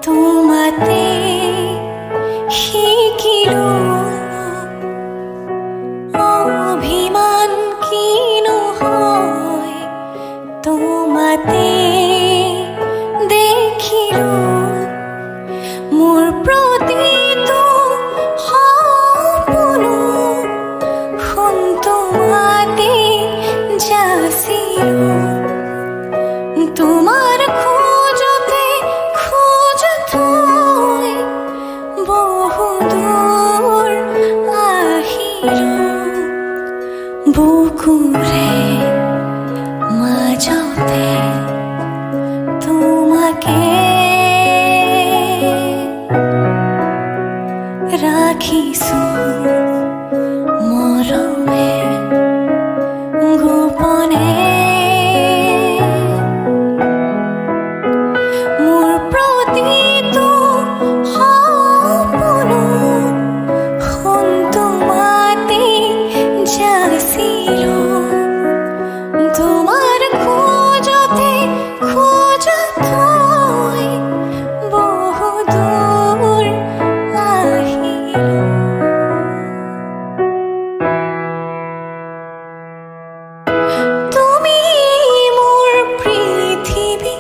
তোমাতে শিকিল অভিমান কিনো হয়, তোমাতে দেখিল মোৰ প্ৰতিটো সপোন সোণ তোমাতে যাচিল। তোমাৰ খোজতে খোজ থৈ বহুদূৰ আহিলো, বুকুৰে মাজতে তোমাকে ৰাখিছো মৰমে গোপনে। মোৰ প্ৰতিটো সপোন সোণ তোমাতে যাচিল। তোমাৰ খোজতে খোজ থৈ বহুদূৰ আহিলো। তুমি মোৰ পৃথিৱী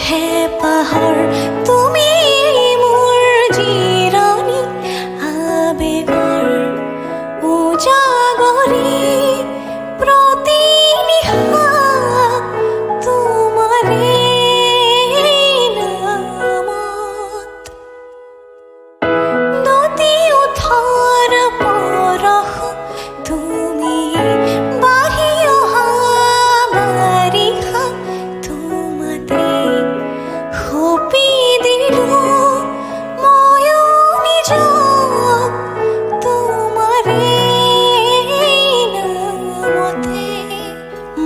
হেঁপাহৰ, তুমি মোৰ জিৰণি আবেগৰ উজাগৰি প্ৰতিনিশা তোমাৰে নামত। নদী উঠাৰ পৰশ তুমি, বাঢ়ি অহা বাৰিষা তোমাতে সপি দিলো ময়ো নিজক তোমাৰে নামতে।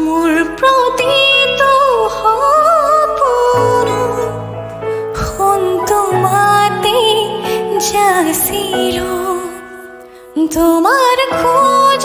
মোৰ প্ৰতিটো সপোন সোণ তোমাতে যাচিল। তোমাৰ খোজ